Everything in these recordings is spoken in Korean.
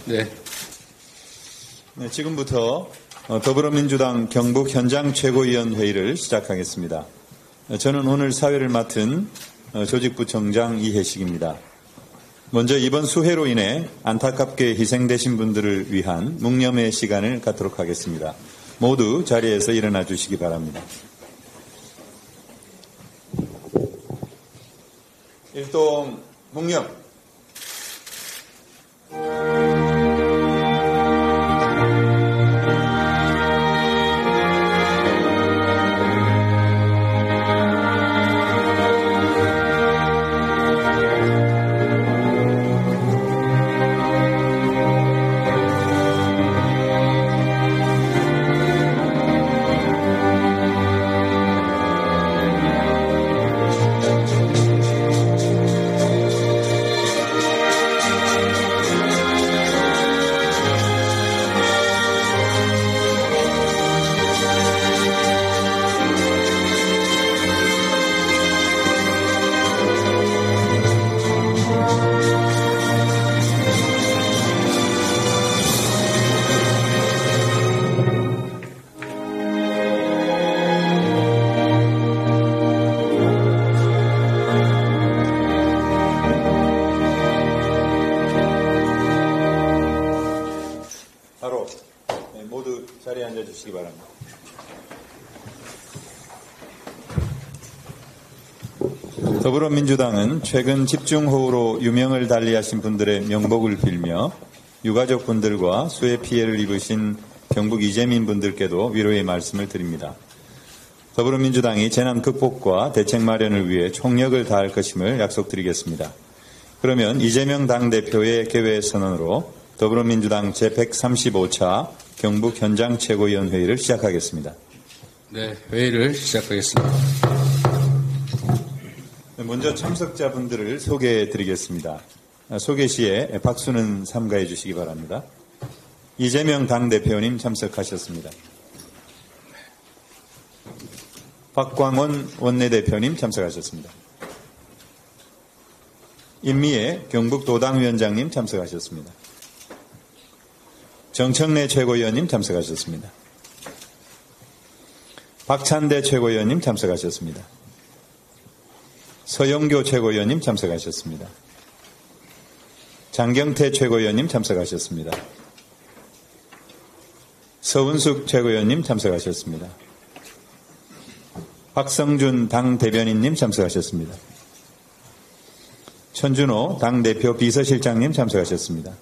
네. 네, 지금부터 더불어민주당 경북 현장 최고위원 회의를 시작하겠습니다. 저는 오늘 사회를 맡은 조직부총장 이혜식입니다. 먼저 이번 수해로 인해 안타깝게 희생되신 분들을 위한 묵념의 시간을 갖도록 하겠습니다. 모두 자리에서 일어나 주시기 바랍니다. 일동 묵념. 모두 자리에 앉아주시기 바랍니다. 더불어민주당은 최근 집중호우로 유명을 달리하신 분들의 명복을 빌며 유가족분들과 수해 피해를 입으신 경북 이재민 분들께도 위로의 말씀을 드립니다. 더불어민주당이 재난 극복과 대책 마련을 위해 총력을 다할 것임을 약속드리겠습니다. 그러면 이재명 당대표의 개회 선언으로 더불어민주당 제135차 경북 현장 최고위원 회의를 시작하겠습니다. 네, 회의를 시작하겠습니다. 먼저 참석자분들을 소개해 드리겠습니다. 소개 시에 박수는 삼가해 주시기 바랍니다. 이재명 당대표님 참석하셨습니다. 박광원 원내대표님 참석하셨습니다. 임미애 경북도당위원장님 참석하셨습니다. 정청래 최고위원님 참석하셨습니다. 박찬대 최고위원님 참석하셨습니다. 서영교 최고위원님 참석하셨습니다. 장경태 최고위원님 참석하셨습니다. 서은숙 최고위원님 참석하셨습니다. 박성준 당대변인님 참석하셨습니다. 천준호 당대표 비서실장님 참석하셨습니다.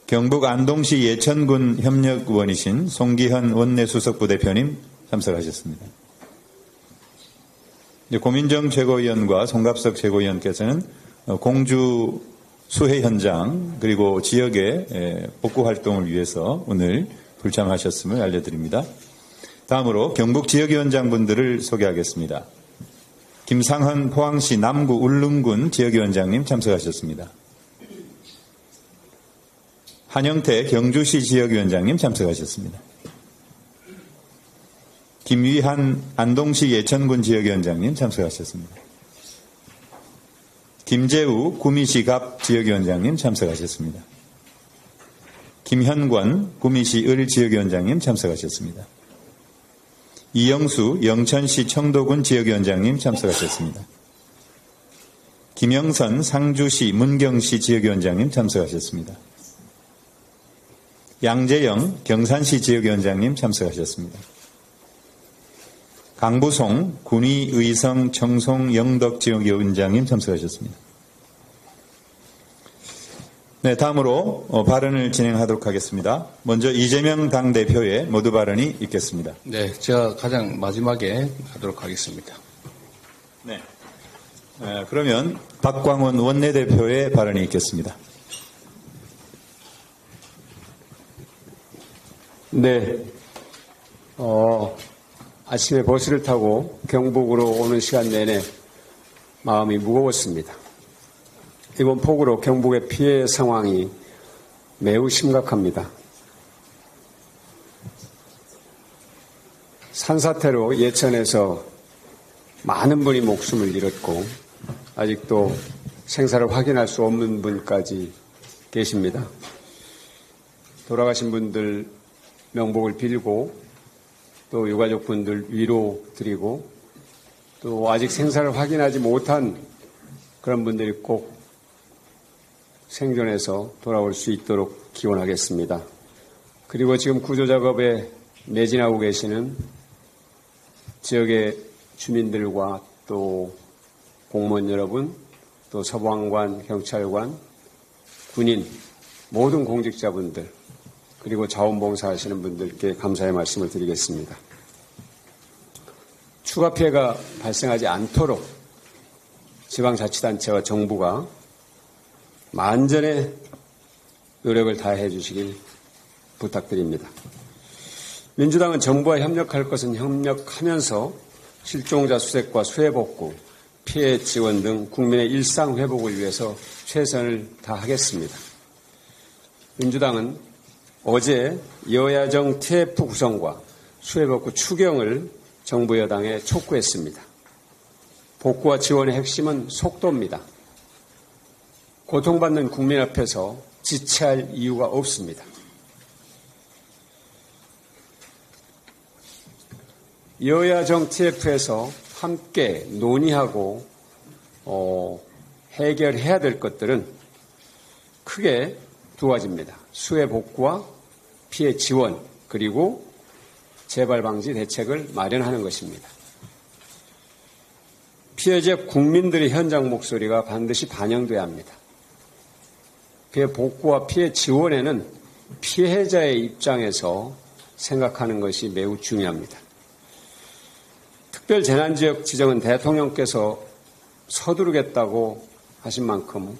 경북 안동시 예천군 협력의원이신 송기현 원내수석부대표님 참석하셨습니다. 고민정 최고위원과 송갑석 최고위원께서는 공주 수해 현장 그리고 지역의 복구 활동을 위해서 오늘 불참하셨음을 알려드립니다. 다음으로 경북 지역위원장분들을 소개하겠습니다. 김상헌 포항시 남구 울릉군 지역위원장님 참석하셨습니다. 한영태 경주시 지역위원장님 참석하셨습니다. 김위한 안동시 예천군 지역위원장님 참석하셨습니다. 김재우 구미시 갑 지역위원장님 참석하셨습니다. 김현권 구미시 을 지역위원장님 참석하셨습니다. 이영수 영천시 청도군 지역위원장님 참석하셨습니다. 김영선 상주시 문경시 지역위원장님 참석하셨습니다. 양재영 경산시 지역위원장님 참석하셨습니다. 강부송 군위의성 청송 영덕 지역위원장님 참석하셨습니다. 네, 다음으로 발언을 진행하도록 하겠습니다. 먼저 이재명 당대표의 모두 발언이 있겠습니다. 네, 제가 가장 마지막에 하도록 하겠습니다. 네, 그러면 박광원 원내대표의 발언이 있겠습니다. 네, 아침에 버스를 타고 경북으로 오는 시간 내내 마음이 무거웠습니다. 이번 폭우로 경북의 피해 상황이 매우 심각합니다. 산사태로 예천에서 많은 분이 목숨을 잃었고 아직도 생사를 확인할 수 없는 분까지 계십니다. 돌아가신 분들 명복을 빌고 또 유가족분들 위로 드리고 또 아직 생사를 확인하지 못한 그런 분들이 꼭 생존해서 돌아올 수 있도록 기원하겠습니다. 그리고 지금 구조작업에 매진하고 계시는 지역의 주민들과 또 공무원 여러분, 또 소방관, 경찰관, 군인, 모든 공직자분들, 그리고 자원봉사하시는 분들께 감사의 말씀을 드리겠습니다. 추가 피해가 발생하지 않도록 지방자치단체와 정부가 만전의 노력을 다해 주시길 부탁드립니다. 민주당은 정부와 협력할 것은 협력하면서 실종자 수색과 수해복구, 피해 지원 등 국민의 일상 회복을 위해서 최선을 다하겠습니다. 민주당은 어제 여야정 TF 구성과 수해복구 추경을 정부 여당에 촉구했습니다. 복구와 지원의 핵심은 속도입니다. 고통받는 국민 앞에서 지체할 이유가 없습니다. 여야정 TF에서 함께 논의하고 해결해야 될 것들은 크게 두 가지입니다. 수해 복구와 피해 지원 그리고 재발 방지 대책을 마련하는 것입니다. 피해 지역 국민들의 현장 목소리가 반드시 반영돼야 합니다. 피해 복구와 피해 지원에는 피해자의 입장에서 생각하는 것이 매우 중요합니다. 특별재난지역 지정은 대통령께서 서두르겠다고 하신 만큼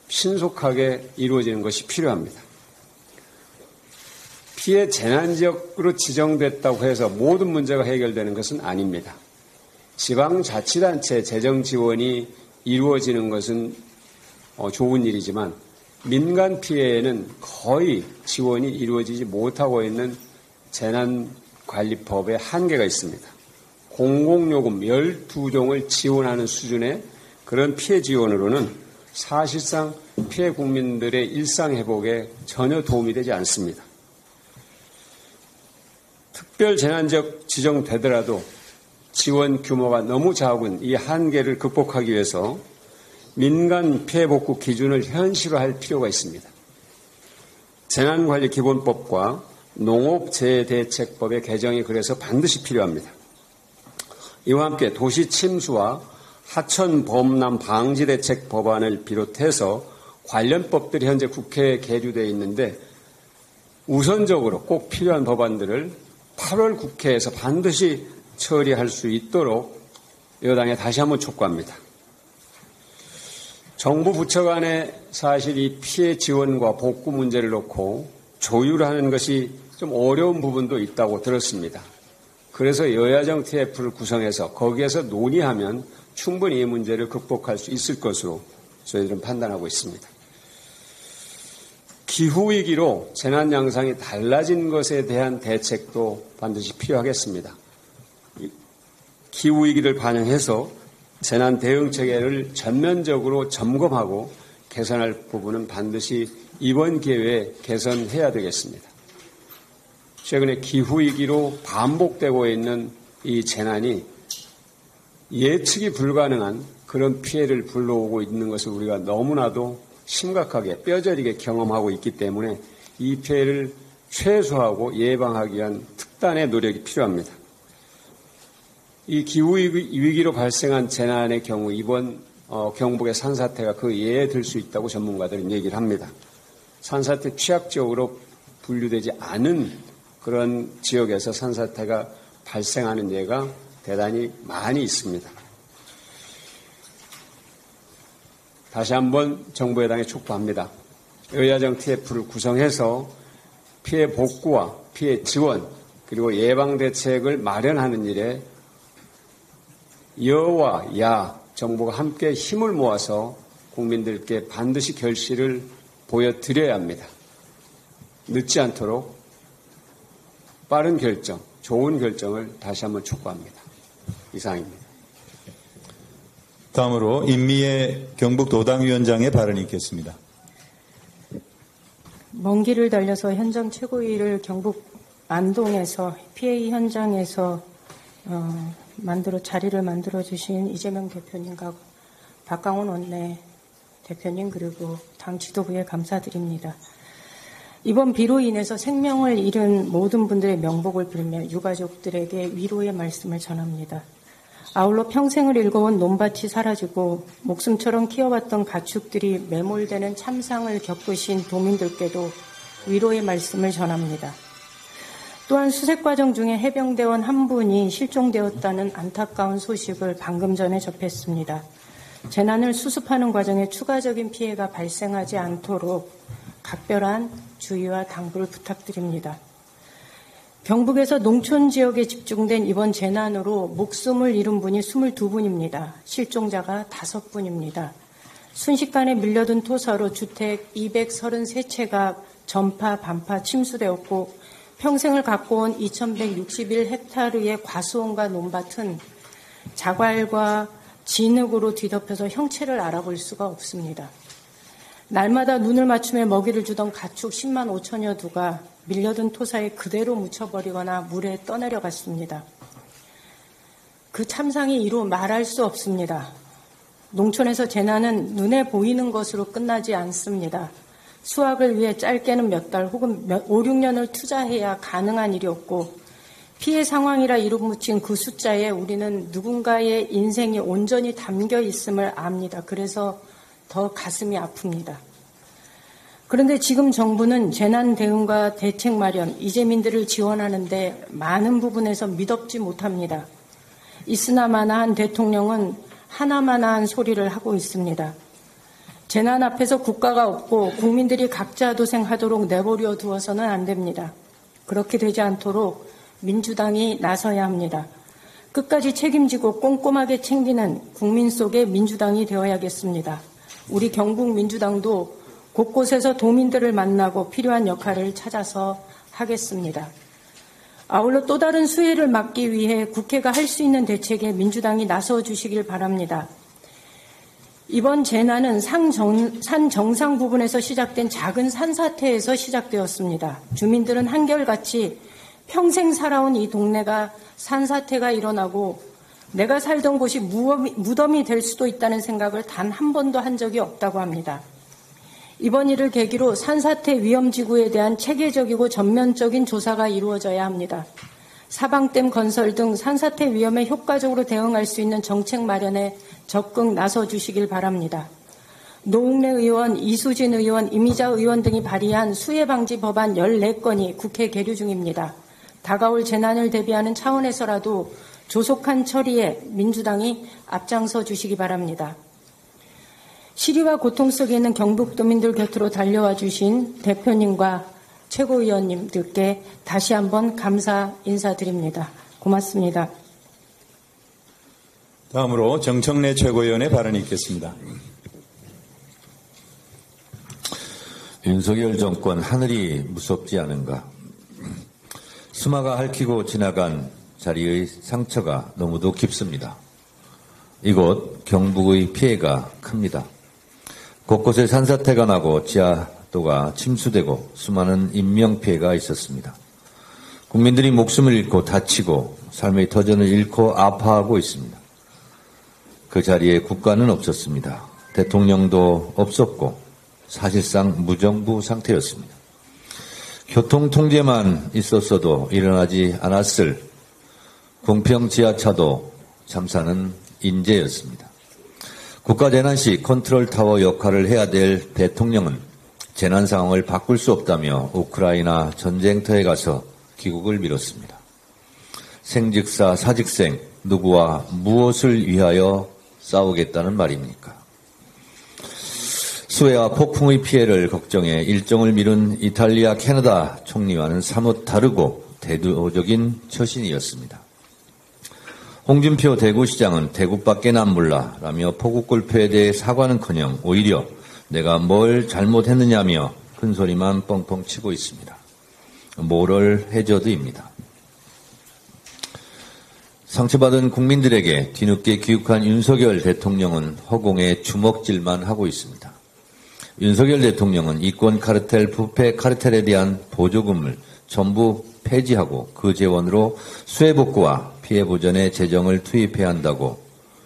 신속하게 이루어지는 것이 필요합니다. 피해 재난지역으로 지정됐다고 해서 모든 문제가 해결되는 것은 아닙니다. 지방자치단체 재정 지원이 이루어지는 것은 좋은 일이지만 민간 피해에는 거의 지원이 이루어지지 못하고 있는 재난관리법에 한계가 있습니다. 공공요금 12종을 지원하는 수준의 그런 피해 지원으로는 사실상 피해 국민들의 일상 회복에 전혀 도움이 되지 않습니다. 특별재난지역 지정되더라도 지원 규모가 너무 작은 이 한계를 극복하기 위해서 민간 피해 복구 기준을 현실화할 필요가 있습니다. 재난관리기본법과 농업재해대책법의 개정이 그래서 반드시 필요합니다. 이와 함께 도시침수와 하천범람 방지대책 법안을 비롯해서 관련 법들이 현재 국회에 계류되어 있는데 우선적으로 꼭 필요한 법안들을 8월 국회에서 반드시 처리할 수 있도록 여당에 다시 한번 촉구합니다. 정부 부처 간에 사실 이 피해 지원과 복구 문제를 놓고 조율하는 것이 좀 어려운 부분도 있다고 들었습니다. 그래서 여야정 TF를 구성해서 거기에서 논의하면 충분히 이 문제를 극복할 수 있을 것으로 저희들은 판단하고 있습니다. 기후위기로 재난 양상이 달라진 것에 대한 대책도 반드시 필요하겠습니다. 기후위기를 반영해서 재난 대응 체계를 전면적으로 점검하고 개선할 부분은 반드시 이번 기회에 개선해야 되겠습니다. 최근에 기후위기로 반복되고 있는 이 재난이 예측이 불가능한 그런 피해를 불러오고 있는 것을 우리가 너무나도 심각하게 뼈저리게 경험하고 있기 때문에 이 피해를 최소화하고 예방하기 위한 특단의 노력이 필요합니다. 이 기후위기로 발생한 재난의 경우 이번 경북의 산사태가 그 예에 들 수 있다고 전문가들은 얘기를 합니다. 산사태 취약지역으로 분류되지 않은 그런 지역에서 산사태가 발생하는 예가 대단히 많이 있습니다. 다시 한번 정부 여당에 촉구합니다. 여야정 TF를 구성해서 피해 복구와 피해 지원 그리고 예방대책을 마련하는 일에 여와 야 정부가 함께 힘을 모아서 국민들께 반드시 결실을 보여드려야 합니다. 늦지 않도록 빠른 결정, 좋은 결정을 다시 한번 촉구합니다. 이상입니다. 다음으로 임미애 경북도당위원장의 발언이 있겠습니다. 먼 길을 달려서 현장 최고위를 경북 안동에서 PA 현장에서 자리를 만들어 주신 이재명 대표님과 박강원 원내 대표님 그리고 당 지도부에 감사드립니다. 이번 비로 인해서 생명을 잃은 모든 분들의 명복을 빌며 유가족들에게 위로의 말씀을 전합니다. 아울러 평생을 일궈온 논밭이 사라지고 목숨처럼 키워왔던 가축들이 매몰되는 참상을 겪으신 도민들께도 위로의 말씀을 전합니다. 또한 수색 과정 중에 해병대원 한 분이 실종되었다는 안타까운 소식을 방금 전에 접했습니다. 재난을 수습하는 과정에 추가적인 피해가 발생하지 않도록 각별한 주의와 당부를 부탁드립니다. 경북에서 농촌 지역에 집중된 이번 재난으로 목숨을 잃은 분이 22분입니다. 실종자가 5분입니다. 순식간에 밀려든 토사로 주택 233채가 전파, 반파 침수되었고 평생을 갖고 온 2161헥타르의 과수원과 논밭은 자갈과 진흙으로 뒤덮여서 형체를 알아볼 수가 없습니다. 날마다 눈을 맞추며 먹이를 주던 가축 10만 5천여 두가 밀려든 토사에 그대로 묻혀버리거나 물에 떠내려갔습니다. 그 참상이 이루 말할 수 없습니다. 농촌에서 재난은 눈에 보이는 것으로 끝나지 않습니다. 수확을 위해 짧게는 몇 달 혹은 5, 6년을 투자해야 가능한 일이었고 피해 상황이라 이루묻힌 그 숫자에 우리는 누군가의 인생이 온전히 담겨 있음을 압니다. 그래서 더 가슴이 아픕니다. 그런데 지금 정부는 재난 대응과 대책 마련, 이재민들을 지원하는데 많은 부분에서 미덥지 못합니다. 있으나마나한 대통령은 하나마나한 소리를 하고 있습니다. 재난 앞에서 국가가 없고 국민들이 각자 도생하도록 내버려 두어서는 안 됩니다. 그렇게 되지 않도록 민주당이 나서야 합니다. 끝까지 책임지고 꼼꼼하게 챙기는 국민 속의 민주당이 되어야겠습니다. 우리 경북 민주당도 곳곳에서 도민들을 만나고 필요한 역할을 찾아서 하겠습니다. 아울러 또 다른 수해를 막기 위해 국회가 할 수 있는 대책에 민주당이 나서 주시길 바랍니다. 이번 재난은 산 정상 부분에서 시작된 작은 산사태에서 시작되었습니다. 주민들은 한결같이 평생 살아온 이 동네가 산사태가 일어나고 내가 살던 곳이 무덤이 될 수도 있다는 생각을 단 한 번도 한 적이 없다고 합니다. 이번 일을 계기로 산사태 위험지구에 대한 체계적이고 전면적인 조사가 이루어져야 합니다. 사방댐 건설 등 산사태 위험에 효과적으로 대응할 수 있는 정책 마련에 적극 나서 주시길 바랍니다. 노웅래 의원, 이수진 의원, 이미자 의원 등이 발의한 수해방지 법안 14건이 국회 계류 중입니다. 다가올 재난을 대비하는 차원에서라도 조속한 처리에 민주당이 앞장서 주시기 바랍니다. 시리와 고통 속에 있는 경북도민들 곁으로 달려와 주신 대표님과 최고위원님들께 다시 한번 감사 인사드립니다. 고맙습니다. 다음으로 정청래 최고위원의 발언이 있겠습니다. 윤석열 정권 하늘이 무섭지 않은가. 수마가 핥히고 지나간 자리의 상처가 너무도 깊습니다. 이곳 경북의 피해가 큽니다. 곳곳에 산사태가 나고 지하도가 침수되고 수많은 인명피해가 있었습니다. 국민들이 목숨을 잃고 다치고 삶의 터전을 잃고 아파하고 있습니다. 그 자리에 국가는 없었습니다. 대통령도 없었고 사실상 무정부 상태였습니다. 교통 통제만 있었어도 일어나지 않았을 공평 지하차도 참사는 인재였습니다. 국가재난 시 컨트롤타워 역할을 해야 될 대통령은 재난 상황을 바꿀 수 없다며 우크라이나 전쟁터에 가서 귀국을 미뤘습니다. 생즉사 사직생 누구와 무엇을 위하여 싸우겠다는 말입니까? 수해와 폭풍의 피해를 걱정해 일정을 미룬 이탈리아, 캐나다 총리와는 사뭇 다르고 대도적인 처신이었습니다. 홍준표 대구시장은 대구밖에 난 몰라라며 포구골프에 대해 사과는커녕 오히려 내가 뭘 잘못했느냐며 큰소리만 뻥뻥 치고 있습니다. 모럴 해저드입니다. 상처받은 국민들에게 뒤늦게 귀국한 윤석열 대통령은 허공에 주먹질만 하고 있습니다. 윤석열 대통령은 이권 카르텔, 부패 카르텔에 대한 보조금을 전부 폐지하고 그 재원으로 수해복구와 피해 보전에 재정을 투입해야 한다고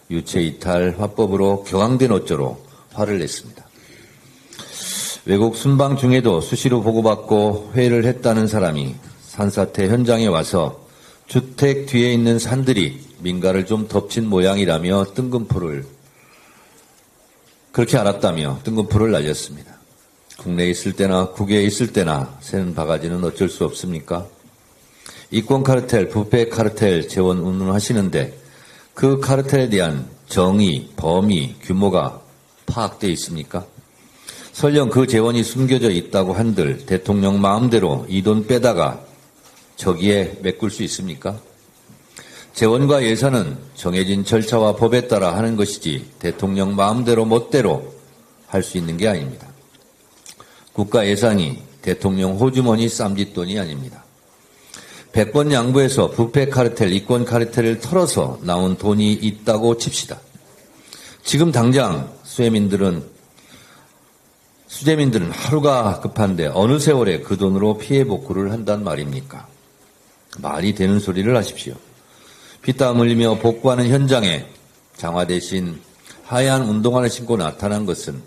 유체이탈 화법으로 격앙된 어조로 화를 냈습니다. 외국 순방 중에도 수시로 보고받고 회의를 했다는 사람이 산사태 현장에 와서 주택 뒤에 있는 산들이 민가를 좀 덮친 모양이라며 그렇게 알았다며 뜬금포를 날렸습니다. 국내에 있을 때나 국외에 있을 때나 새는 바가지는 어쩔 수 없습니까? 이권 카르텔, 부패 카르텔 재원 운운하시는데 그 카르텔에 대한 정의, 범위, 규모가 파악되어 있습니까? 설령 그 재원이 숨겨져 있다고 한들 대통령 마음대로 이 돈 빼다가 저기에 메꿀 수 있습니까? 재원과 예산은 정해진 절차와 법에 따라 하는 것이지 대통령 마음대로 멋대로 할 수 있는 게 아닙니다. 국가 예산이 대통령 호주머니 쌈짓돈이 아닙니다. 100번 양보해서 부패 카르텔, 이권 카르텔을 털어서 나온 돈이 있다고 칩시다. 지금 당장 수재민들은 하루가 급한데 어느 세월에 그 돈으로 피해 복구를 한단 말입니까? 말이 되는 소리를 하십시오. 피땀 흘리며 복구하는 현장에 장화 대신 하얀 운동화를 신고 나타난 것은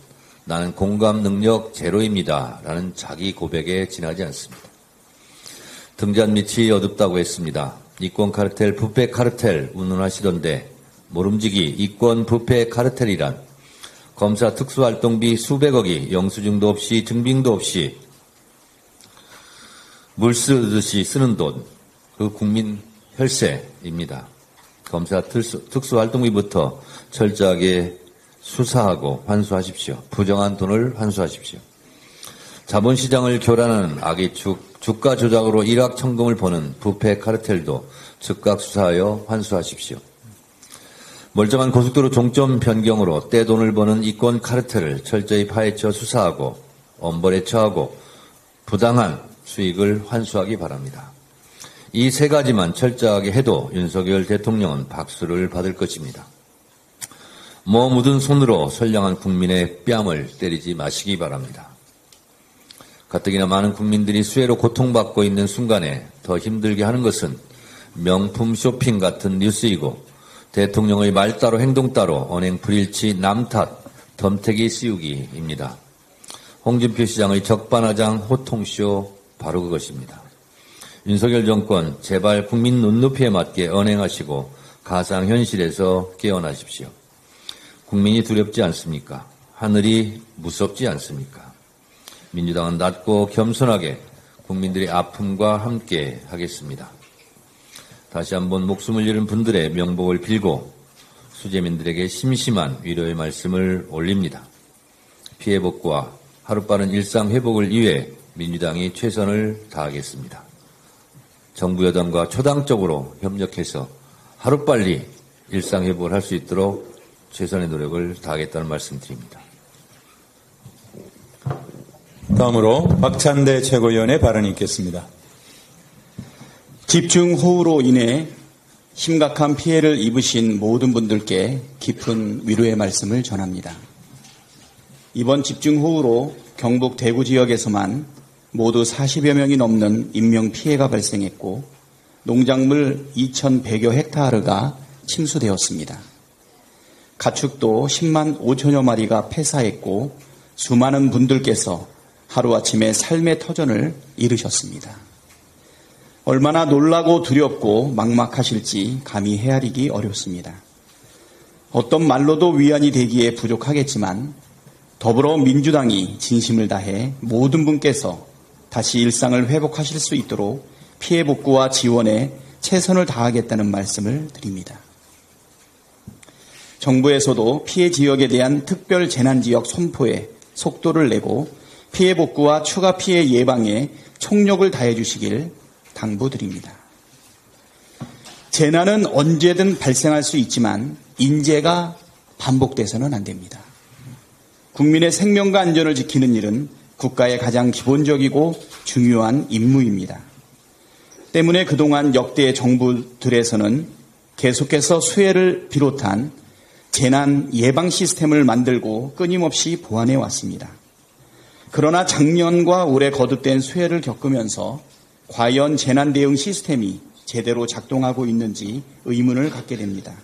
나는 공감 능력 제로입니다. 라는 자기 고백에 지나지 않습니다. 등잔 밑이 어둡다고 했습니다. 이권 카르텔, 부패 카르텔 운운하시던데 모름지기 이권 부패 카르텔이란 검사 특수활동비 수백억이 영수증도 없이 증빙도 없이 물 쓰듯이 쓰는 돈, 그 국민 혈세입니다. 검사 특수활동비부터 철저하게 수사하고 환수하십시오. 부정한 돈을 환수하십시오. 자본시장을 교란하는 악의 주가 조작으로 일확천금을 버는 부패 카르텔도 즉각 수사하여 환수하십시오. 멀쩡한 고속도로 종점 변경으로 떼돈을 버는 이권 카르텔을 철저히 파헤쳐 수사하고 엄벌에 처하고 부당한 수익을 환수하기 바랍니다. 이 세 가지만 철저하게 해도 윤석열 대통령은 박수를 받을 것입니다. 묻은 손으로 선량한 국민의 뺨을 때리지 마시기 바랍니다. 가뜩이나 많은 국민들이 수해로 고통받고 있는 순간에 더 힘들게 하는 것은 명품 쇼핑 같은 뉴스이고 대통령의 말 따로 행동 따로 언행 불일치 남 탓, 덤태기 씌우기입니다. 홍준표 시장의 적반하장 호통쇼 바로 그것입니다. 윤석열 정권 제발 국민 눈높이에 맞게 언행하시고 가상현실에서 깨어나십시오. 국민이 두렵지 않습니까? 하늘이 무섭지 않습니까? 민주당은 낮고 겸손하게 국민들의 아픔과 함께 하겠습니다. 다시 한번 목숨을 잃은 분들의 명복을 빌고 수재민들에게 심심한 위로의 말씀을 올립니다. 피해 복구와 하루빠른 일상 회복을 위해 민주당이 최선을 다하겠습니다. 정부 여당과 초당적으로 협력해서 하루빨리 일상 회복을 할 수 있도록 최선의 노력을 다하겠다는 말씀드립니다. 다음으로 박찬대 최고위원의 발언이 있겠습니다. 집중호우로 인해 심각한 피해를 입으신 모든 분들께 깊은 위로의 말씀을 전합니다. 이번 집중호우로 경북 대구 지역에서만 모두 40여 명이 넘는 인명피해가 발생했고 농작물 2,100여 헥타르가 침수되었습니다. 가축도 10만 5천여 마리가 폐사했고 수많은 분들께서 하루아침에 삶의 터전을 잃으셨습니다. 얼마나 놀라고 두렵고 막막하실지 감히 헤아리기 어렵습니다. 어떤 말로도 위안이 되기에 부족하겠지만 더불어민주당이 진심을 다해 모든 분께서 다시 일상을 회복하실 수 있도록 피해 복구와 지원에 최선을 다하겠다는 말씀을 드립니다. 정부에서도 피해 지역에 대한 특별 재난지역 선포에 속도를 내고 피해 복구와 추가 피해 예방에 총력을 다해 주시길 당부드립니다. 재난은 언제든 발생할 수 있지만 인재가 반복돼서는 안 됩니다. 국민의 생명과 안전을 지키는 일은 국가의 가장 기본적이고 중요한 임무입니다. 때문에 그동안 역대 정부들에서는 계속해서 수해를 비롯한 재난 예방 시스템을 만들고 끊임없이 보완해 왔습니다. 그러나 작년과 올해 거듭된 수해를 겪으면서 과연 재난 대응 시스템이 제대로 작동하고 있는지 의문을 갖게 됩니다.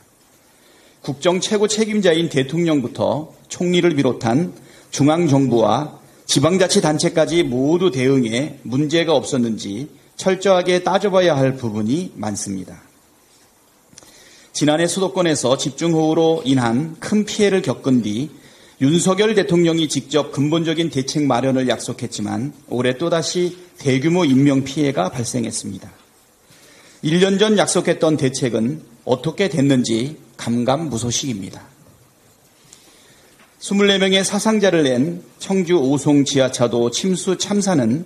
국정 최고 책임자인 대통령부터 총리를 비롯한 중앙정부와 지방자치단체까지 모두 대응에 문제가 없었는지 철저하게 따져봐야 할 부분이 많습니다. 지난해 수도권에서 집중호우로 인한 큰 피해를 겪은 뒤 윤석열 대통령이 직접 근본적인 대책 마련을 약속했지만 올해 또다시 대규모 인명피해가 발생했습니다. 1년 전 약속했던 대책은 어떻게 됐는지 감감무소식입니다. 24명의 사상자를 낸 청주 오송 지하차도 침수 참사는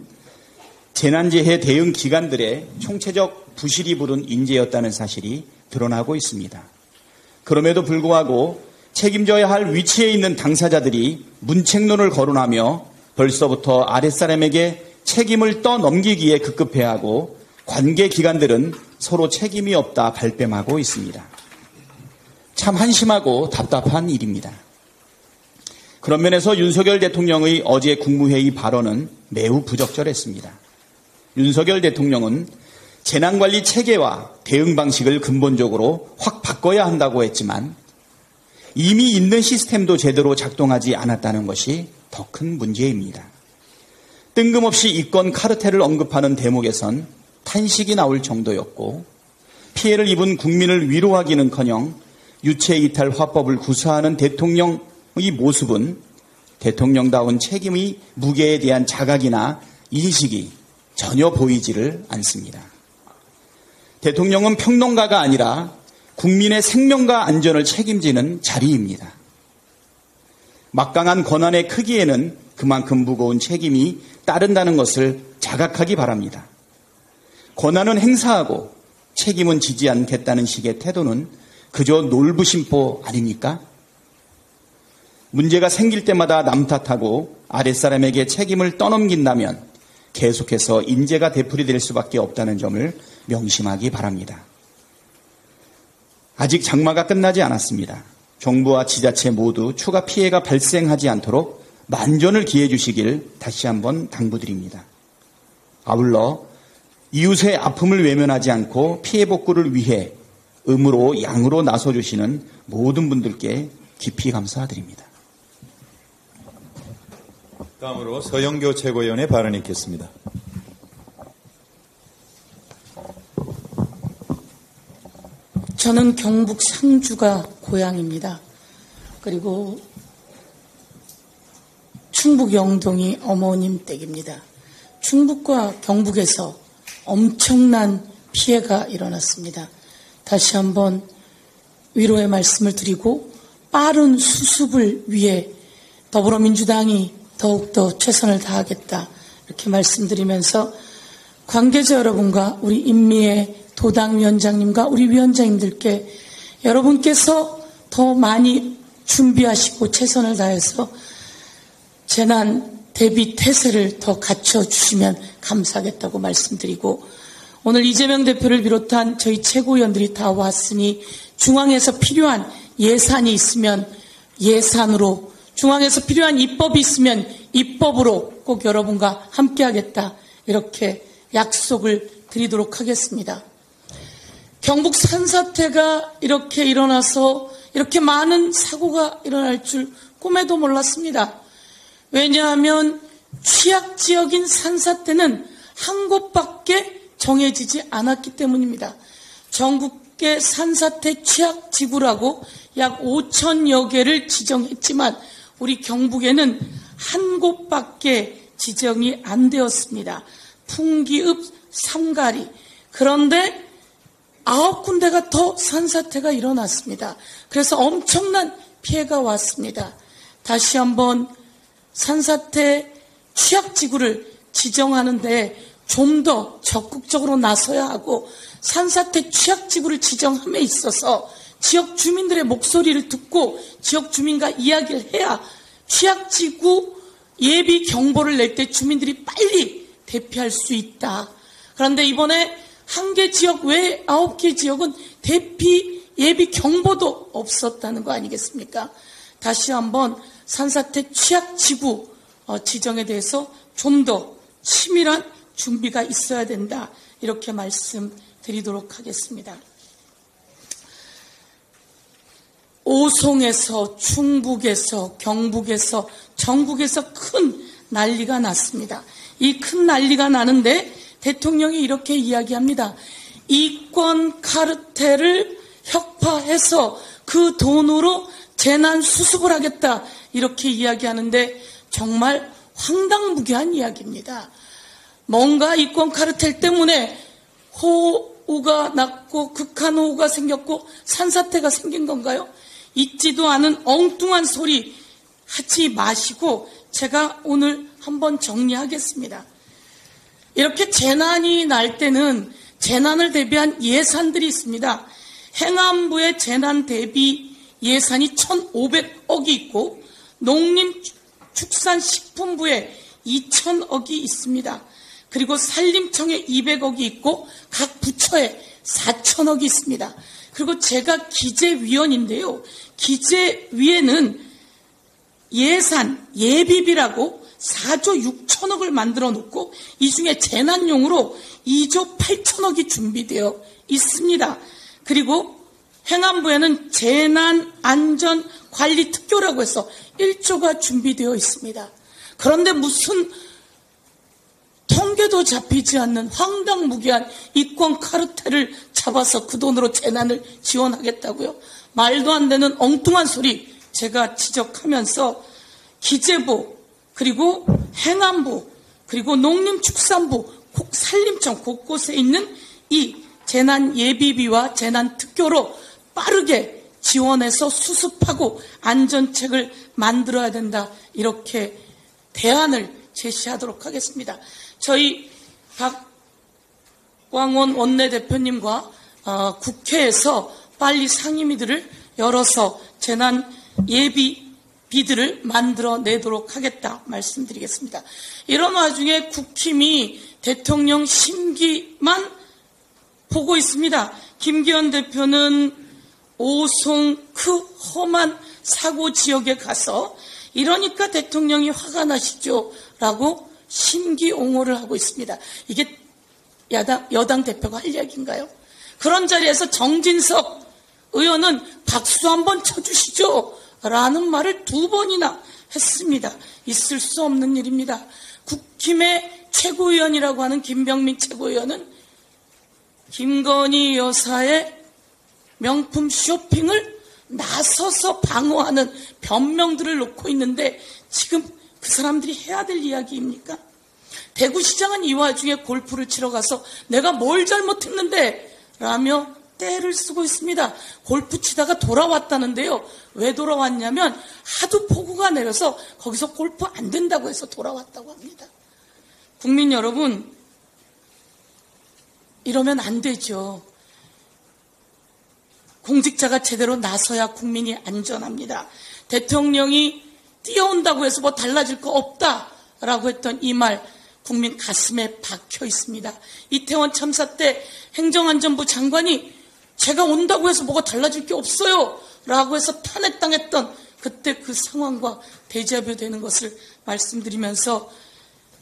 재난재해 대응 기관들의 총체적 부실이 부른 인재였다는 사실이 드러나고 있습니다. 그럼에도 불구하고 책임져야 할 위치에 있는 당사자들이 문책론을 거론하며 벌써부터 아랫사람에게 책임을 떠넘기기에 급급해하고 관계기관들은 서로 책임이 없다 발뺌하고 있습니다. 참 한심하고 답답한 일입니다. 그런 면에서 윤석열 대통령의 어제 국무회의 발언은 매우 부적절했습니다. 윤석열 대통령은 재난관리 체계와 대응 방식을 근본적으로 확 바꿔야 한다고 했지만 이미 있는 시스템도 제대로 작동하지 않았다는 것이 더 큰 문제입니다. 뜬금없이 이권 카르텔을 언급하는 대목에선 탄식이 나올 정도였고 피해를 입은 국민을 위로하기는커녕 유체이탈 화법을 구사하는 대통령의 모습은 대통령다운 책임의 무게에 대한 자각이나 인식이 전혀 보이지를 않습니다. 대통령은 평론가가 아니라 국민의 생명과 안전을 책임지는 자리입니다. 막강한 권한의 크기에는 그만큼 무거운 책임이 따른다는 것을 자각하기 바랍니다. 권한은 행사하고 책임은 지지 않겠다는 식의 태도는 그저 놀부심보 아닙니까? 문제가 생길 때마다 남 탓하고 아랫사람에게 책임을 떠넘긴다면 계속해서 인재가 되풀이될 수밖에 없다는 점을 명심하기 바랍니다. 아직 장마가 끝나지 않았습니다. 정부와 지자체 모두 추가 피해가 발생하지 않도록 만전을 기해 주시길 다시 한번 당부드립니다. 아울러 이웃의 아픔을 외면하지 않고 피해 복구를 위해 음으로 양으로 나서주시는 모든 분들께 깊이 감사드립니다. 다음으로 서영교 최고위원의 발언이 있겠습니다. 저는 경북 상주가 고향입니다. 그리고 충북 영동이 어머님 댁입니다. 충북과 경북에서 엄청난 피해가 일어났습니다. 다시 한번 위로의 말씀을 드리고 빠른 수습을 위해 더불어민주당이 더욱더 최선을 다하겠다 이렇게 말씀드리면서 관계자 여러분과 우리 인미애 도당위원장님과 우리 위원장님들께 여러분께서 더 많이 준비하시고 최선을 다해서 재난 대비 태세를 더 갖춰주시면 감사하겠다고 말씀드리고 오늘 이재명 대표를 비롯한 저희 최고위원들이 다 왔으니 중앙에서 필요한 예산이 있으면 예산으로 중앙에서 필요한 입법이 있으면 입법으로 꼭 여러분과 함께하겠다 이렇게 약속을 드리도록 하겠습니다. 경북 산사태가 이렇게 일어나서 이렇게 많은 사고가 일어날 줄 꿈에도 몰랐습니다. 왜냐하면 취약지역인 산사태는 한 곳밖에 정해지지 않았기 때문입니다. 전국의 산사태 취약지구라고 약 5천여 개를 지정했지만 우리 경북에는 한 곳밖에 지정이 안 되었습니다. 풍기읍, 삼가리. 그런데 9군데가 더 산사태가 일어났습니다. 그래서 엄청난 피해가 왔습니다. 다시 한번 산사태 취약지구를 지정하는데 좀 더 적극적으로 나서야 하고 산사태 취약지구를 지정함에 있어서 지역 주민들의 목소리를 듣고 지역 주민과 이야기를 해야 취약지구 예비 경보를 낼 때 주민들이 빨리 대피할 수 있다. 그런데 이번에 1개 지역 외에 9개 지역은 대피 예비 경보도 없었다는 거 아니겠습니까? 다시 한번 산사태 취약지구 지정에 대해서 좀 더 치밀한 준비가 있어야 된다. 이렇게 말씀드리도록 하겠습니다. 오송에서 충북에서 경북에서 전국에서 큰 난리가 났습니다. 이 큰 난리가 나는데 대통령이 이렇게 이야기합니다. 이권 카르텔을 혁파해서 그 돈으로 재난 수습을 하겠다. 이렇게 이야기하는데 정말 황당무계한 이야기입니다. 뭔가 이권 카르텔 때문에 호우가 났고 극한호우가 생겼고 산사태가 생긴 건가요? 있지도 않은 엉뚱한 소리 하지 마시고 제가 오늘 한번 정리하겠습니다. 이렇게 재난이 날 때는 재난을 대비한 예산들이 있습니다. 행안부의 재난 대비 예산이 1,500억이 있고 농림축산식품부에 2,000억이 있습니다. 그리고 산림청에 200억이 있고 각 부처에 4,000억이 있습니다. 그리고 제가 기재위원인데요. 기재위에는 예산, 예비비라고 4조 6천억을 만들어 놓고 이 중에 재난용으로 2조 8천억이 준비되어 있습니다. 그리고 행안부에는 재난안전관리특교라고 해서 1조가 준비되어 있습니다. 그런데 무슨 통계도 잡히지 않는 황당무계한 이권 카르텔을 잡아서 그 돈으로 재난을 지원하겠다고요? 말도 안 되는 엉뚱한 소리 제가 지적하면서 기재부 그리고 행안부 그리고 농림축산부 산림청 곳곳에 있는 이 재난예비비와 재난특교로 빠르게 지원해서 수습하고 안전책을 만들어야 된다. 이렇게 대안을 제시하도록 하겠습니다. 저희 박광원 원내대표님과 국회에서 빨리 상임위들을 열어서 재난 예비비들을 만들어내도록 하겠다 말씀드리겠습니다. 이런 와중에 국힘이 대통령 심기만 보고 있습니다. 김기현 대표는 오송 그 험한 사고 지역에 가서 이러니까 대통령이 화가 나시죠 라고 심기옹호를 하고 있습니다. 이게 여당 대표가 할 이야기인가요? 그런 자리에서 정진석 의원은 박수 한번 쳐주시죠 라는 말을 2번이나 했습니다. 있을 수 없는 일입니다. 국힘의 최고위원이라고 하는 김병민 최고위원은 김건희 여사의 명품 쇼핑을 나서서 방어하는 변명들을 놓고 있는데 지금 그 사람들이 해야 될 이야기입니까? 대구시장은 이 와중에 골프를 치러 가서 내가 뭘 잘못했는데 라며 떼를 쓰고 있습니다. 골프 치다가 돌아왔다는데요. 왜 돌아왔냐면 하도 폭우가 내려서 거기서 골프 안 된다고 해서 돌아왔다고 합니다. 국민 여러분, 이러면 안 되죠. 공직자가 제대로 나서야 국민이 안전합니다. 대통령이 뛰어온다고 해서 뭐 달라질 거 없다라고 했던 이 말 국민 가슴에 박혀 있습니다. 이태원 참사 때 행정안전부 장관이 제가 온다고 해서 뭐가 달라질 게 없어요 라고 해서 탄핵당했던 그때 그 상황과 데자뷰 되는 것을 말씀드리면서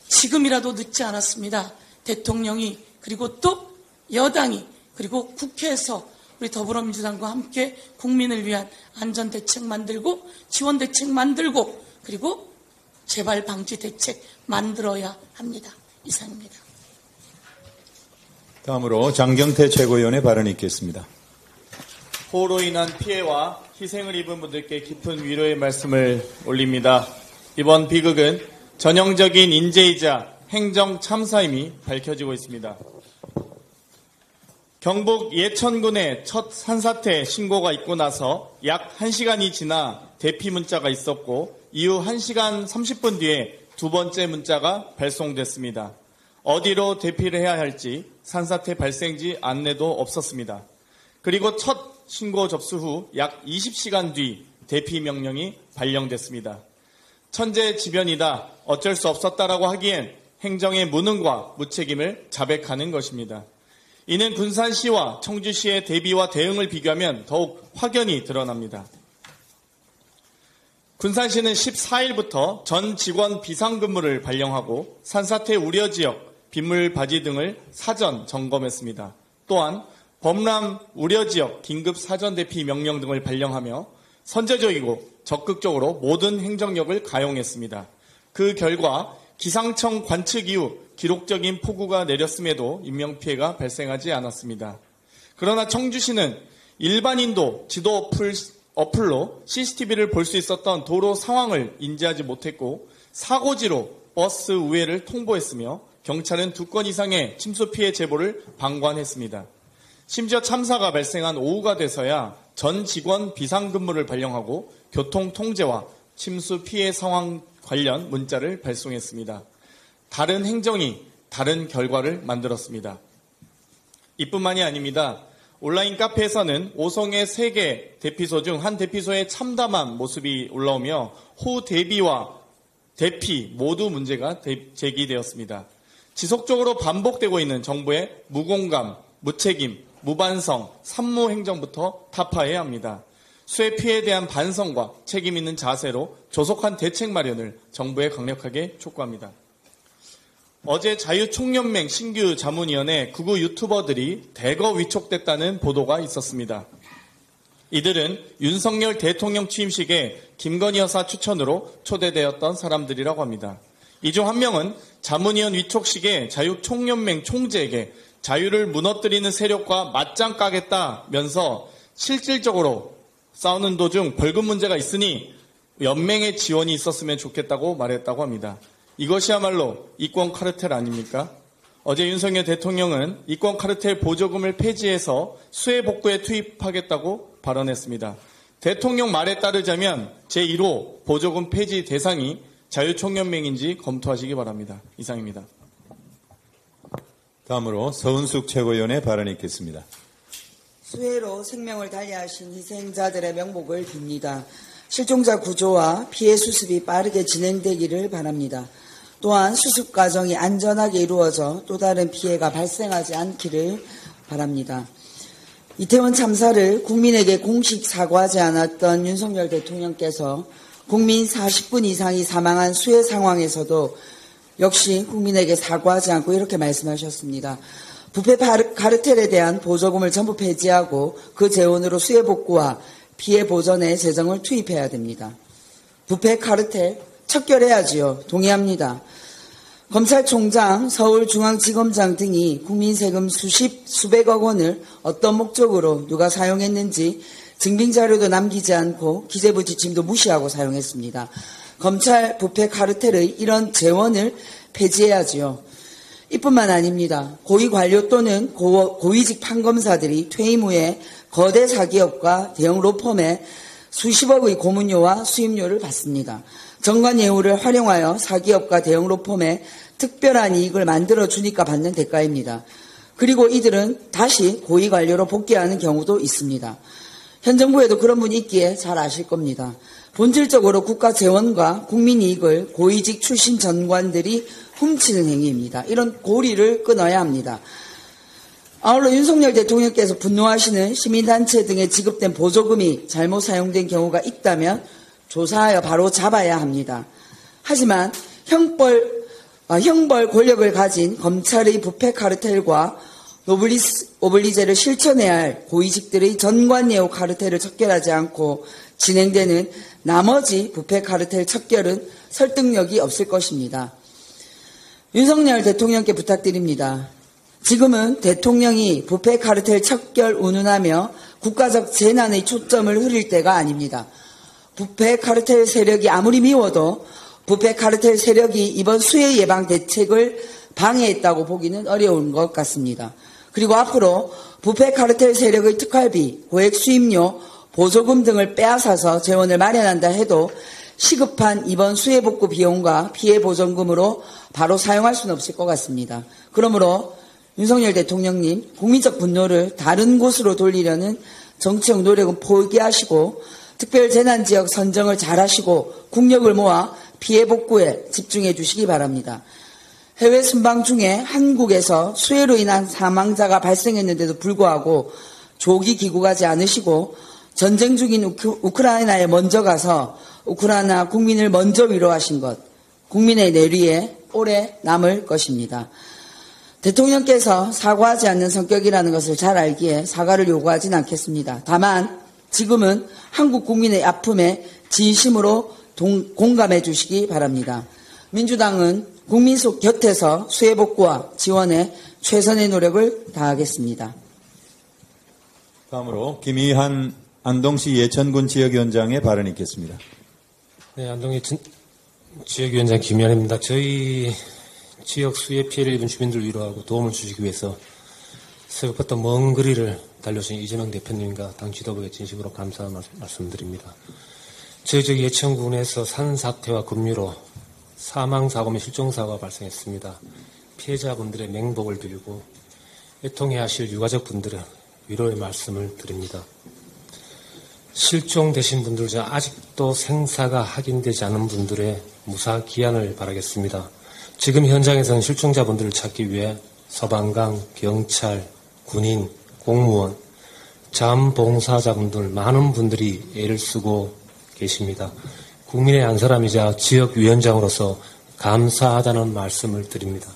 지금이라도 늦지 않았습니다. 대통령이 그리고 또 여당이 그리고 국회에서 우리 더불어민주당과 함께 국민을 위한 안전대책 만들고 지원대책 만들고 그리고 재발 방지 대책 만들어야 합니다. 이상입니다. 다음으로 장경태 최고위원의 발언이 있겠습니다. 호우로 인한 피해와 희생을 입은 분들께 깊은 위로의 말씀을 올립니다. 이번 비극은 전형적인 인재이자 행정 참사임이 밝혀지고 있습니다. 경북 예천군의 첫 산사태 신고가 있고 나서 약 1시간이 지나 대피 문자가 있었고 이후 1시간 30분 뒤에 두 번째 문자가 발송됐습니다. 어디로 대피를 해야 할지 산사태 발생지 안내도 없었습니다. 그리고 첫 신고 접수 후 약 20시간 뒤 대피 명령이 발령됐습니다. 천재지변이다, 어쩔 수 없었다라고 하기엔 행정의 무능과 무책임을 자백하는 것입니다. 이는 군산시와 청주시의 대비와 대응을 비교하면 더욱 확연히 드러납니다. 군산시는 14일부터 전 직원 비상근무를 발령하고 산사태 우려지역, 빗물바지 등을 사전 점검했습니다. 또한 범람 우려지역 긴급 사전대피 명령 등을 발령하며 선제적이고 적극적으로 모든 행정력을 가용했습니다. 그 결과 기상청 관측 이후 기록적인 폭우가 내렸음에도 인명피해가 발생하지 않았습니다. 그러나 청주시는 일반인도 지도 어플로 CCTV를 볼 수 있었던 도로 상황을 인지하지 못했고 사고지로 버스 우회를 통보했으며 경찰은 2건 이상의 침수 피해 제보를 방관했습니다. 심지어 참사가 발생한 오후가 돼서야 전 직원 비상근무를 발령하고 교통 통제와 침수 피해 상황 관련 문자를 발송했습니다. 다른 행정이 다른 결과를 만들었습니다. 이뿐만이 아닙니다. 온라인 카페에서는 오송의 3개 대피소 중 한 대피소의 참담한 모습이 올라오며 호 대비와 대피 모두 문제가 제기되었습니다. 지속적으로 반복되고 있는 정부의 무공감, 무책임, 무반성, 산무행정부터 타파해야 합니다. 수해 피해에 대한 반성과 책임 있는 자세로 조속한 대책 마련을 정부에 강력하게 촉구합니다. 어제 자유총연맹 신규 자문위원회 극우 유튜버들이 대거 위촉됐다는 보도가 있었습니다. 이들은 윤석열 대통령 취임식에 김건희 여사 추천으로 초대되었던 사람들이라고 합니다. 이 중 한 명은 자문위원 위촉식에 자유총연맹 총재에게 자유를 무너뜨리는 세력과 맞짱 까겠다면서 실질적으로 싸우는 도중 벌금 문제가 있으니 연맹의 지원이 있었으면 좋겠다고 말했다고 합니다. 이것이야말로 이권 카르텔 아닙니까? 어제 윤석열 대통령은 이권 카르텔 보조금을 폐지해서 수해 복구에 투입하겠다고 발언했습니다. 대통령 말에 따르자면 제1호 보조금 폐지 대상이 자유총연맹인지 검토하시기 바랍니다. 이상입니다. 다음으로 서은숙 최고위원의 발언이 있겠습니다. 수해로 생명을 달리하신 희생자들의 명복을 빕니다. 실종자 구조와 피해 수습이 빠르게 진행되기를 바랍니다. 또한 수습 과정이 안전하게 이루어져 또 다른 피해가 발생하지 않기를 바랍니다. 이태원 참사를 국민에게 공식 사과하지 않았던 윤석열 대통령께서 국민 40분 이상이 사망한 수해 상황에서도 역시 국민에게 사과하지 않고 이렇게 말씀하셨습니다. 부패 카르텔에 대한 보조금을 전부 폐지하고 그 재원으로 수해 복구와 피해 보전에 재정을 투입해야 됩니다. 부패 카르텔 척결해야지요. 동의합니다. 검찰총장, 서울중앙지검장 등이 국민 세금 수백억 원을 어떤 목적으로 누가 사용했는지 증빙자료도 남기지 않고 기재부 지침도 무시하고 사용했습니다. 검찰 부패 카르텔의 이런 재원을 폐지해야지요. 이뿐만 아닙니다. 고위 관료 또는 고위직 판검사들이 퇴임 후에 거대 사기업과 대형 로펌에 수십억의 고문료와 수임료를 받습니다. 정관 예우를 활용하여 사기업과 대형 로펌에 특별한 이익을 만들어주니까 받는 대가입니다. 그리고 이들은 다시 고위 관료로 복귀하는 경우도 있습니다. 현 정부에도 그런 분이 있기에 잘 아실 겁니다. 본질적으로 국가 재원과 국민 이익을 고위직 출신 전관들이 훔치는 행위입니다. 이런 고리를 끊어야 합니다. 아울러 윤석열 대통령께서 분노하시는 시민단체 등에 지급된 보조금이 잘못 사용된 경우가 있다면 조사하여 바로 잡아야 합니다. 하지만 형벌 권력을 가진 검찰의 부패 카르텔과 오블리제를 실천해야 할 고위직들의 전관예우 카르텔을 척결하지 않고 진행되는 나머지 부패 카르텔 척결은 설득력이 없을 것입니다. 윤석열 대통령께 부탁드립니다. 지금은 대통령이 부패 카르텔 척결 운운하며 국가적 재난의 초점을 흐릴 때가 아닙니다. 부패 카르텔 세력이 아무리 미워도 부패 카르텔 세력이 이번 수해 예방 대책을 방해했다고 보기는 어려운 것 같습니다. 그리고 앞으로 부패 카르텔 세력의 특활비, 고액 수임료, 보조금 등을 빼앗아서 재원을 마련한다 해도 시급한 이번 수해복구 비용과 피해보전금으로 바로 사용할 수는 없을 것 같습니다. 그러므로 윤석열 대통령님, 국민적 분노를 다른 곳으로 돌리려는 정치적 노력은 포기하시고 특별재난지역 선정을 잘하시고 국력을 모아 피해복구에 집중해 주시기 바랍니다. 해외 순방 중에 한국에서 수해로 인한 사망자가 발생했는데도 불구하고 조기 귀국하지 않으시고 전쟁 중인 우크라이나에 먼저 가서 우크라이나 국민을 먼저 위로하신 것, 국민의 내리에 오래 남을 것입니다. 대통령께서 사과하지 않는 성격이라는 것을 잘 알기에 사과를 요구하진 않겠습니다. 다만 지금은 한국 국민의 아픔에 진심으로 공감해 주시기 바랍니다. 민주당은 국민 속 곁에서 수해복구와 지원에 최선의 노력을 다하겠습니다. 다음으로 김희한 안동시 예천군 지역위원장의 발언이 있겠습니다. 네, 안동의 지역위원장 김희한입니다. 저희 지역 수해 피해를 입은 주민들 위로하고 도움을 주시기 위해서 새벽부터 먼 거리를 달려오신 이재명 대표님과 당 지도부에 진심으로 감사 말씀드립니다. 저희 지역 예천군에서 산사태와 급류로 사망사고 및 실종사고가 발생했습니다. 피해자분들의 맹복을 빌고 애통해 하실 유가족분들의 위로의 말씀을 드립니다. 실종되신 분들 중 아직도 생사가 확인되지 않은 분들의 무사 귀환을 바라겠습니다. 지금 현장에서는 실종자분들을 찾기 위해 소방관, 경찰, 군인, 공무원, 자원봉사자분들 많은 분들이 애를 쓰고 계십니다. 국민의 한 사람이자 지역위원장으로서 감사하다는 말씀을 드립니다.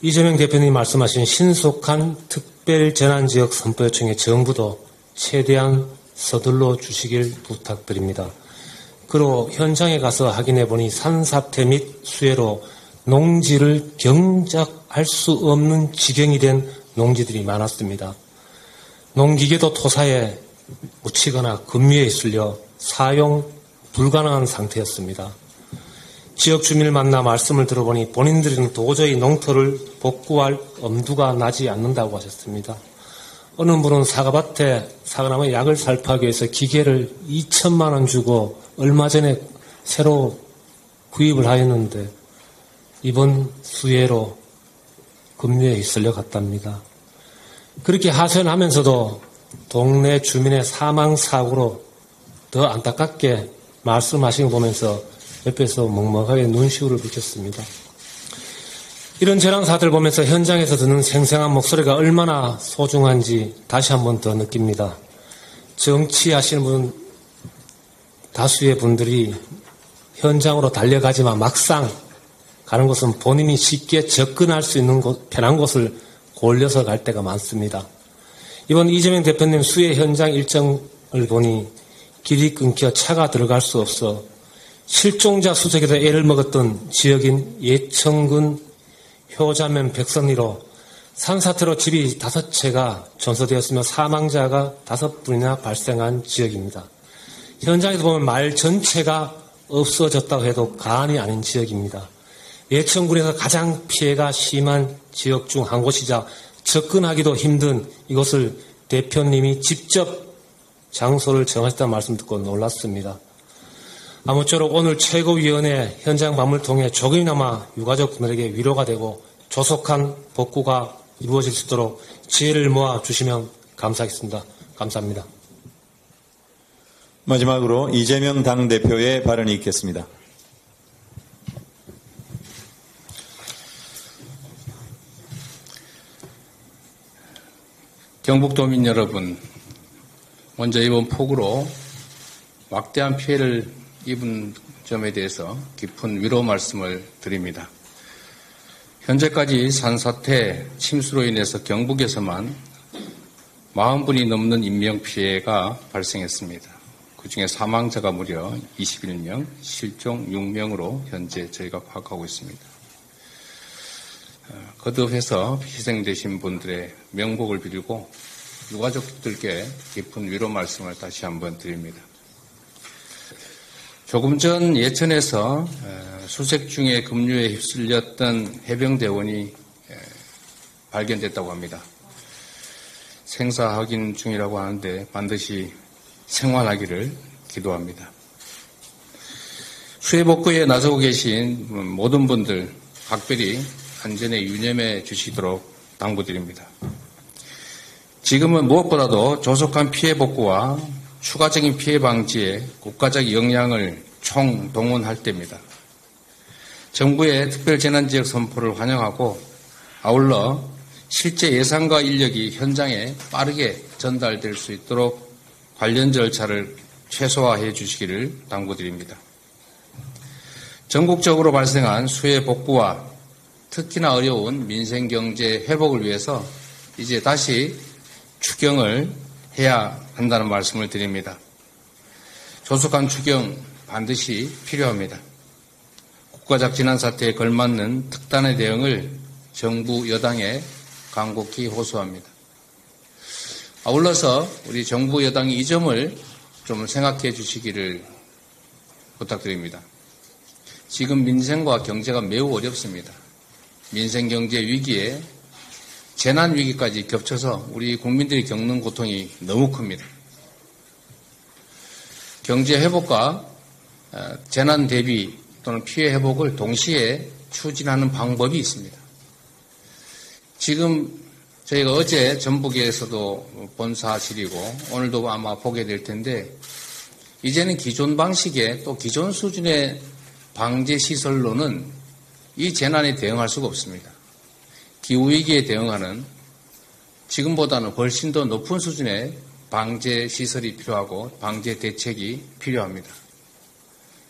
이재명 대표님이 말씀하신 신속한 특별재난지역 선포 요청에 정부도 최대한 서둘러 주시길 부탁드립니다. 그리고 현장에 가서 확인해 보니 산사태 및 수해로 농지를 경작할 수 없는 지경이 된 농지들이 많았습니다. 농기계도 토사에 묻히거나 급류에 휩쓸려 사용 불가능한 상태였습니다. 지역 주민을 만나 말씀을 들어보니 본인들은 도저히 농토를 복구할 엄두가 나지 않는다고 하셨습니다. 어느 분은 사과밭에 사과나무 약을 살포하기 위해서 기계를 2천만 원 주고 얼마 전에 새로 구입을 하였는데 이번 수해로 급류에 휩쓸려 갔답니다. 그렇게 하소연하면서도 동네 주민의 사망사고로 더 안타깝게 말씀하시는 거 보면서 옆에서 먹먹하게 눈시울을 붉혔습니다. 이런 재난사들 보면서 현장에서 듣는 생생한 목소리가 얼마나 소중한지 다시 한 번 더 느낍니다. 정치하시는 분 다수의 분들이 현장으로 달려가지만 막상 가는 곳은 본인이 쉽게 접근할 수 있는 곳, 편한 곳을 골려서 갈 때가 많습니다. 이번 이재명 대표님 수해 현장 일정을 보니 길이 끊겨 차가 들어갈 수 없어 실종자 수색에도 애를 먹었던 지역인 예천군 효자면 백선리로 산사태로 집이 5채가 전소되었으며 사망자가 5분이나 발생한 지역입니다. 현장에서 보면 마을 전체가 없어졌다고 해도 과언이 아닌 지역입니다. 예천군에서 가장 피해가 심한 지역 중 한 곳이자 접근하기도 힘든 이곳을 대표님이 직접 장소를 정하셨다는 말씀 듣고 놀랐습니다. 아무쪼록 오늘 최고위원회 현장 방문을 통해 조금이나마 유가족분들에게 위로가 되고 조속한 복구가 이루어질 수 있도록 지혜를 모아 주시면 감사하겠습니다. 감사합니다. 마지막으로 이재명 당대표의 발언이 있겠습니다. 경북도민 여러분, 먼저 이번 폭우로 막대한 피해를 입은 점에 대해서 깊은 위로 말씀을 드립니다. 현재까지 산사태, 침수로 인해서 경북에서만 40분이 넘는 인명피해가 발생했습니다. 그중에 사망자가 무려 21명, 실종 6명으로 현재 저희가 파악하고 있습니다. 거듭해서 희생되신 분들의 명복을 빌고 유가족들께 깊은 위로 말씀을 다시 한번 드립니다. 조금 전 예천에서 수색 중에 급류에 휩쓸렸던 해병대원이 발견됐다고 합니다. 생사 확인 중이라고 하는데 반드시 생還하기를 기도합니다. 수해 복구에 나서고 계신 모든 분들 각별히 안전에 유념해 주시도록 당부드립니다. 지금은 무엇보다도 조속한 피해 복구와 추가적인 피해 방지에 국가적 역량을 총동원할 때입니다. 정부의 특별재난지역 선포를 환영하고 아울러 실제 예산과 인력이 현장에 빠르게 전달될 수 있도록 관련 절차를 최소화해 주시기를 당부드립니다. 전국적으로 발생한 수해 복구와 특히나 어려운 민생경제 회복을 위해서 이제 다시 추경을 해야 한다는 말씀을 드립니다. 조속한 추경 반드시 필요합니다. 국가적 재난사태에 걸맞는 특단의 대응을 정부 여당에 간곡히 호소합니다. 아울러서 우리 정부 여당이 이 점을 좀 생각해 주시기를 부탁드립니다. 지금 민생과 경제가 매우 어렵습니다. 민생경제 위기에 재난 위기까지 겹쳐서 우리 국민들이 겪는 고통이 너무 큽니다. 경제 회복과 재난 대비 또는 피해 회복을 동시에 추진하는 방법이 있습니다. 지금 저희가 어제 전북에서도 본 사실이고 오늘도 아마 보게 될 텐데 이제는 기존 방식의 또 기존 수준의 방제 시설로는 이 재난에 대응할 수가 없습니다. 기후위기에 대응하는 지금보다는 훨씬 더 높은 수준의 방제 시설이 필요하고 방제 대책이 필요합니다.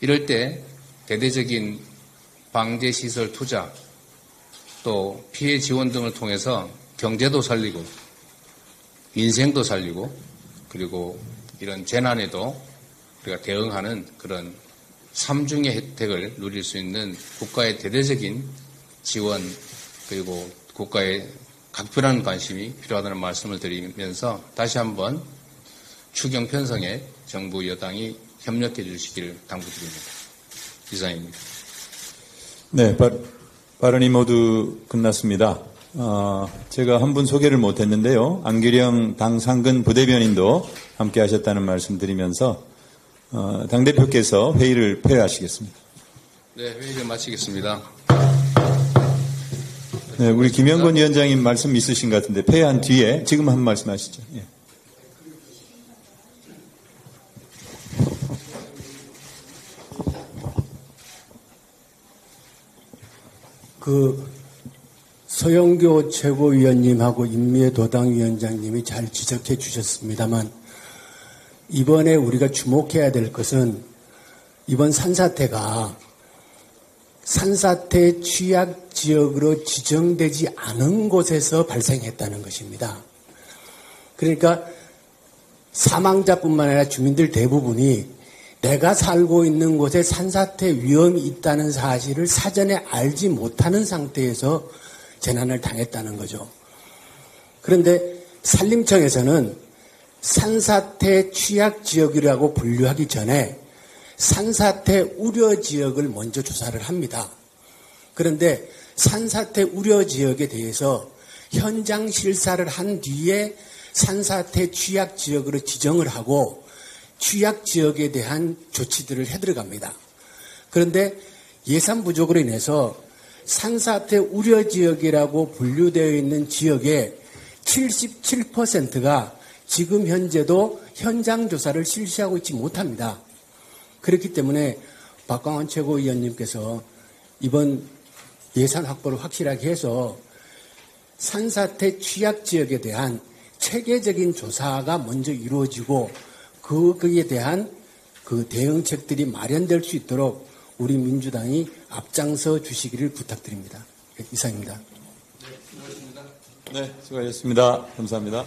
이럴 때 대대적인 방제 시설 투자 또 피해 지원 등을 통해서 경제도 살리고 인생도 살리고 그리고 이런 재난에도 우리가 대응하는 그런 삼중의 혜택을 누릴 수 있는 국가의 대대적인 지원 그리고 국가의 각별한 관심이 필요하다는 말씀을 드리면서 다시 한번 추경 편성에 정부 여당이 협력해 주시기를 당부드립니다. 이상입니다. 네, 발언이 모두 끝났습니다. 제가 한 분 소개를 못했는데요. 안규령 당 상근 부대변인도 함께 하셨다는 말씀 드리면서 당대표께서 회의를 폐회하시겠습니다. 네, 회의를 마치겠습니다. 네, 우리 김영건 위원장님 말씀 있으신 것 같은데 폐회한 뒤에 지금 한 말씀 하시죠. 예. 서영교 최고위원님하고 인미애도당위원장님이 잘 지적해 주셨습니다만 이번에 우리가 주목해야 될 것은 이번 산사태가 산사태 취약 지역으로 지정되지 않은 곳에서 발생했다는 것입니다. 그러니까 사망자뿐만 아니라 주민들 대부분이 내가 살고 있는 곳에 산사태 위험이 있다는 사실을 사전에 알지 못하는 상태에서 재난을 당했다는 거죠. 그런데 산림청에서는 산사태 취약 지역이라고 분류하기 전에 산사태 우려 지역을 먼저 조사를 합니다. 그런데 산사태 우려 지역에 대해서 현장 실사를 한 뒤에 산사태 취약 지역으로 지정을 하고 취약 지역에 대한 조치들을 해들어갑니다. 그런데 예산 부족으로 인해서 산사태 우려 지역이라고 분류되어 있는 지역의 77%가 지금 현재도 현장 조사를 실시하고 있지 못합니다. 그렇기 때문에 박광원 최고위원님께서 이번 예산 확보를 확실하게 해서 산사태 취약 지역에 대한 체계적인 조사가 먼저 이루어지고 거기에 대한 그 대응책들이 마련될 수 있도록 우리 민주당이 앞장서 주시기를 부탁드립니다. 이상입니다. 네, 수고하셨습니다. 감사합니다.